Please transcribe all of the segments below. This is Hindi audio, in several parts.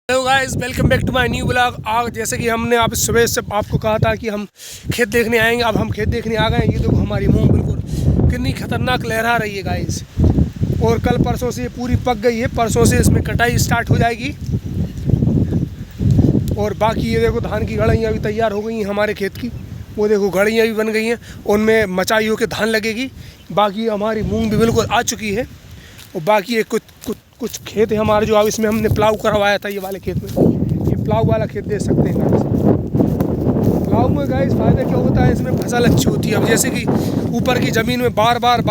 Hello guys, welcome back to my new blog. आज जैसे कि हमने आप सुबह से आपको कहा था कि हम खेत देखने आएंगे, अब हम खेत देखने आ गए। ये देखो हमारी मूंग बिल्कुल कितनी खतरनाक लहरा रही है गाइस। और कल परसों से ये पूरी पक गई है, परसों से इसमें कटाई स्टार्ट हो जाएगी। और बाकी ये देखो धान की गड़ियाँ भी तैयार हो गई हैं हमारे खेत की। वो देखो गड़ियाँ भी बन गई हैं, उनमें मचाई होकर धान लगेगी। बाकी हमारी मूँग भी बिल्कुल आ चुकी है। और बाकी ये कुछ खेत है हमारे जो अब इसमें हमने प्लाव करवाया था। ये वाले खेत में, ये प्लाव वाला खेत देख सकते हैं गाइस। प्लाव में गाइस फ़ायदा क्या होता है, इसमें फसल अच्छी होती है। अब जैसे कि ऊपर की ज़मीन में बार बार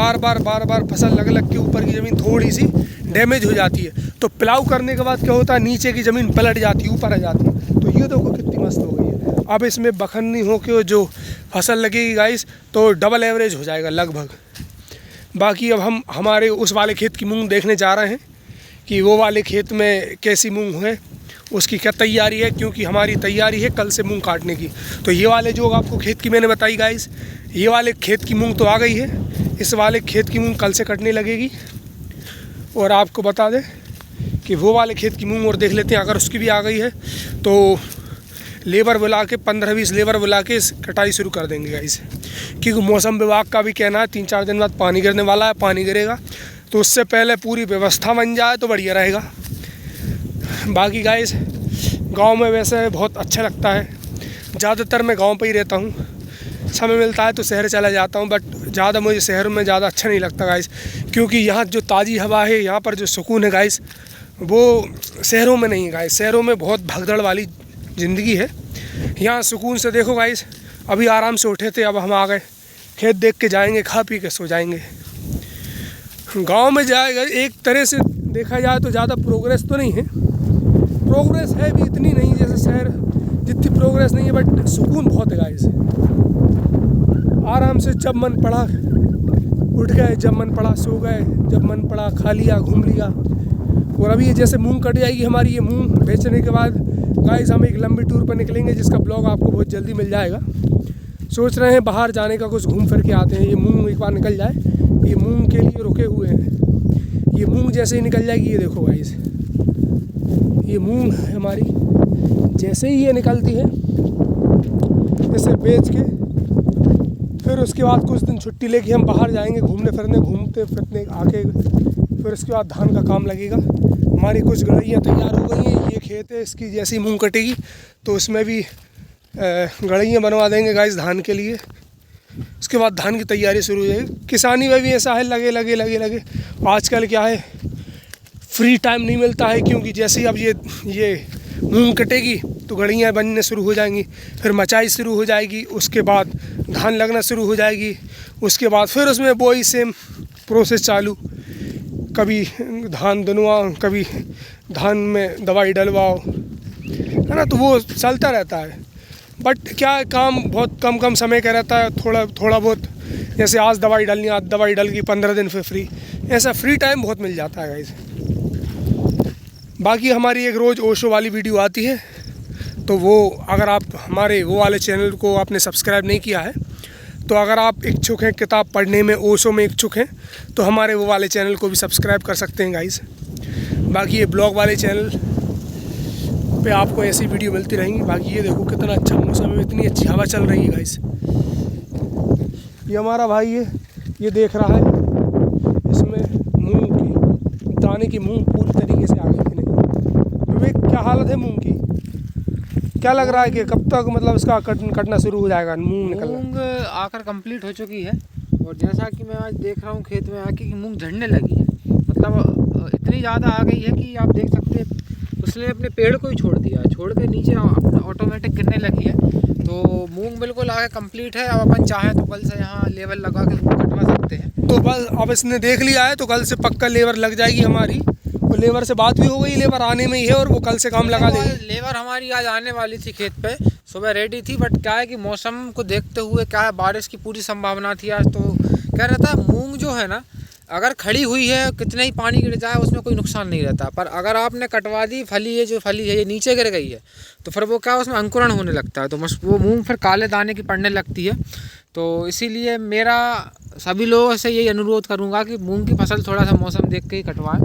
फसल लग के ऊपर की ज़मीन थोड़ी सी डैमेज हो जाती है, तो प्लाव करने के बाद क्या होता है, नीचे की ज़मीन पलट जाती है, ऊपर आ जाती है। तो ये देखो कितनी मस्त हो गई है। अब इसमें बखन्नी होकर जो फसल लगेगी गाइस, तो डबल एवरेज हो जाएगा लगभग। बाकी अब हम हमारे उस वाले खेत की मूँग देखने जा रहे हैं कि वो वाले खेत में कैसी मूंग है, उसकी क्या तैयारी है, क्योंकि हमारी तैयारी है कल से मूंग काटने की। तो ये वाले जो आपको खेत की मैंने बताई गाइस, ये वाले खेत की मूंग तो आ गई है, इस वाले खेत की मूंग कल से कटने लगेगी। और आपको बता दें कि वो वाले खेत की मूंग और देख लेते हैं, अगर उसकी भी आ गई है तो लेबर बुला के 15-20 लेबर बुला के इस कटाई शुरू कर देंगे गाइस। क्योंकि मौसम विभाग का भी कहना है 3-4 दिन बाद पानी गिरने वाला है, पानी गिरेगा तो उससे पहले पूरी व्यवस्था बन जाए तो बढ़िया रहेगा। बाकी गाइस गांव में वैसे बहुत अच्छा लगता है, ज़्यादातर मैं गांव पे ही रहता हूं। समय मिलता है तो शहर चला जाता हूं, बट ज़्यादा मुझे शहर में ज़्यादा अच्छा नहीं लगता गाइस। क्योंकि यहाँ जो ताज़ी हवा है, यहाँ पर जो सुकून है गाइस, वो शहरों में नहीं है गाइस। शहरों में बहुत भगदड़ वाली ज़िंदगी है, यहाँ सुकून से देखो गाइस। अभी आराम से उठे थे, अब हम आ गए खेत देख के जाएंगे, खा पी के सो जाएंगे। गांव में जाएगा एक तरह से देखा जाए तो ज़्यादा प्रोग्रेस तो नहीं है, प्रोग्रेस है भी इतनी नहीं जैसे शहर जितनी प्रोग्रेस नहीं है, बट सुकून बहुत है गाइस। आराम से जब मन पड़ा उठ गए, जब मन पड़ा सो गए, जब मन पड़ा खा लिया, घूम लिया। और अभी ये जैसे मूंग कट जाएगी हमारी, ये मूंग बेचने के बाद गाइस हम एक लंबी टूर पर निकलेंगे, जिसका ब्लॉग आपको बहुत जल्दी मिल जाएगा। सोच रहे हैं बाहर जाने का, कुछ घूम फिर के आते हैं। ये मूंग एक बार निकल जाए, ये मूंग के लिए रुके हुए हैं। ये मूंग जैसे ही निकल जाएगी, ये देखो गाइस, ये मूंग है हमारी। जैसे ही ये निकलती है, इसे बेच के फिर उसके बाद कुछ दिन छुट्टी लेके हम बाहर जाएंगे घूमने फिरने, घूमते फिरने आके फिर उसके बाद धान का काम लगेगा। हमारी कुछ गड़ियाँ तैयार हो गई हैं, ये खेत है, इसकी जैसी मूंग कटेगी तो उसमें भी गड़ियाँ बनवा देंगे गाइस धान के लिए। उसके बाद धान की तैयारी शुरू हो जाएगी। किसानी में भी ऐसा है, लगे। आजकल क्या है, फ्री टाइम नहीं मिलता है, क्योंकि जैसे ही अब ये मूंग कटेगी तो गड़ियाँ बनने शुरू हो जाएंगी, फिर मचाई शुरू हो जाएगी, उसके बाद धान लगना शुरू हो जाएगी, उसके बाद फिर उसमें वही सेम प्रोसेस चालू। कभी धान दुनवाओ, कभी धान में दवाई डलवाओ, है ना, तो वो चलता रहता है। बट क्या है, काम बहुत कम समय का रहता है, थोड़ा बहुत। जैसे आज दवाई डालनी, आज दवाई डल गई, 15 दिन फिर फ्री, ऐसा फ्री टाइम बहुत मिल जाता है गाइस। बाकी हमारी एक रोज़ ओशो वाली वीडियो आती है, तो वो अगर आप हमारे वो वाले चैनल को आपने सब्सक्राइब नहीं किया है, तो अगर आप इच्छुक हैं किताब पढ़ने में, ओशो में इच्छुक हैं, तो हमारे वो वाले चैनल को भी सब्सक्राइब कर सकते हैं गाइस। बाकी ये ब्लॉग वाले चैनल पे आपको ऐसी वीडियो मिलती रहेंगी। बाकी ये देखो कितना अच्छा मौसम है, इतनी अच्छी हवा चल रही है गाइस। ये हमारा भाई है, ये देख रहा है इसमें मूंग की दाने की मूंग पूरी तरीके से आ गई कि नहीं। विवेक, क्या हालत है मूंग की? क्या लग रहा है कि कब तक मतलब इसका कटना शुरू हो जाएगा, मूंग निकलना? मूंग आकर कंप्लीट हो चुकी है, और जैसा कि मैं आज देख रहा हूँ खेत में आके कि मूंग झड़ने लगी है। मतलब इतनी ज़्यादा आ गई है कि आप देख सकते हैं उसने अपने पेड़ को ही छोड़ दिया, छोड़ के नीचे ऑटोमेटिक गिरने लगी है। तो मूंग बिल्कुल आगे कंप्लीट है। अब अपन चाहें तो कल से यहाँ लेवल लगा के कटवा सकते हैं। तो बस अब इसने देख लिया है, तो कल से पक्का लेबर लग जाएगी हमारी। और लेबर से बात भी हो गई, लेबर आने में ही है और वो कल से काम लगा देगी। लेबर हमारी आज आने वाली थी खेत पे, सुबह रेडी थी, बट क्या है कि मौसम को देखते हुए क्या है, बारिश की पूरी संभावना थी आज। तो कह रहा था मूंग जो है ना, अगर खड़ी हुई है, कितना ही पानी गिर जाए उसमें कोई नुकसान नहीं रहता, पर अगर आपने कटवा दी, जो फली है ये नीचे गिर गई है, तो फिर वो क्या, उसमें अंकुरण होने लगता है, तो वो मूंग फिर काले दाने की पड़ने लगती है। तो इसीलिए मेरा सभी लोगों से यही अनुरोध करूंगा कि मूंग की फसल थोड़ा सा मौसम देख के ही कटवाएं,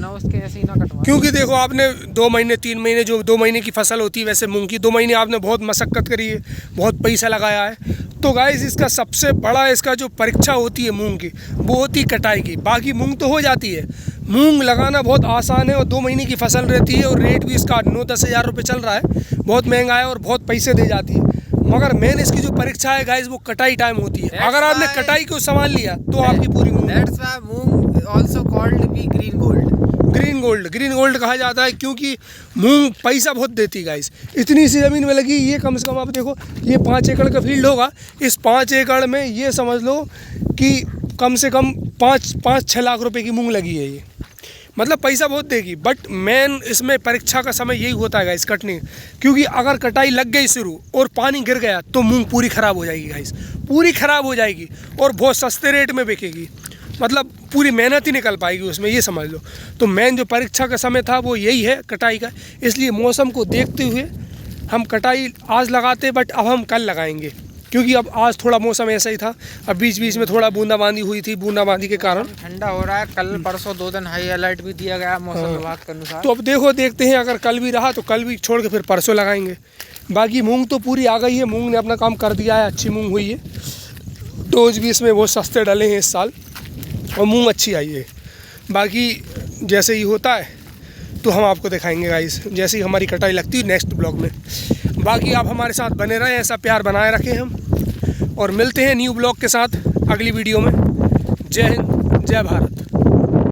ना उसके ऐसे ही ना कटवा। क्योंकि देखो आपने 2 महीने 3 महीने जो 2 महीने की फसल होती है वैसे मूंग की 2 महीने आपने बहुत मशक्क़त करी है, बहुत पैसा लगाया है। तो गाइस इसका सबसे बड़ा इसका जो परीक्षा होती है मूंग की वो होती है कटाई की। बाकी मूंग तो हो जाती है, मूंग लगाना बहुत आसान है और 2 महीने की फसल रहती है और रेट भी इसका 9-10 हज़ार रुपये चल रहा है, बहुत महंगा है और बहुत पैसे दे जाती है। मगर मेन इसकी जो परीक्षा है गाइस वो कटाई टाइम होती है। अगर आपने कटाई को संभाल लिया तो आपकी पूरी मूंग। That's why moong also called भी ग्रीन गोल्ड। ग्रीन गोल्ड कहा जाता है क्योंकि मूंग पैसा बहुत देती है गाइस। इतनी सी ज़मीन में लगी, ये कम से कम आप देखो ये 5 एकड़ का फील्ड होगा, इस 5 एकड़ में ये समझ लो कि कम से कम 5-6 लाख रुपए की मूंग लगी है। ये मतलब पैसा बहुत देगी। बट मेन इसमें परीक्षा का समय यही होता है गाइस कटने, क्योंकि अगर कटाई लग गई शुरू और पानी गिर गया तो मूंग पूरी ख़राब हो जाएगी गाइस, पूरी ख़राब हो जाएगी और बहुत सस्ते रेट में बिकेगी। मतलब पूरी मेहनत ही निकल पाएगी उसमें, ये समझ लो। तो मेन जो परीक्षा का समय था वो यही है कटाई का। इसलिए मौसम को देखते हुए हम कटाई आज लगाते बट अब हम कल लगाएंगे, क्योंकि अब आज थोड़ा मौसम ऐसा ही था। अब बीच बीच में थोड़ा बूंदाबांदी हुई थी, बूंदाबांदी के कारण ठंडा हो रहा है। कल परसों 2 दिन हाई अलर्ट भी दिया गया मौसम विभाग के अनुसार। तो अब देखते हैं, अगर कल भी रहा तो कल भी छोड़ के फिर परसों लगाएंगे। बाकी मूंग तो पूरी आ गई है, मूंग ने अपना काम कर दिया है, अच्छी मूंग हुई है। डोज भी इसमें बहुत सस्ते डले हैं इस साल और मूंग अच्छी आई है। बाकी जैसे ही होता है तो हम आपको दिखाएंगे गाइस, जैसे ही हमारी कटाई लगती है नेक्स्ट ब्लॉग में। बाकी आप हमारे साथ बने रहें, ऐसा प्यार बनाए रखें हम, और मिलते हैं न्यू ब्लॉग के साथ अगली वीडियो में। जय हिंद, जय भारत।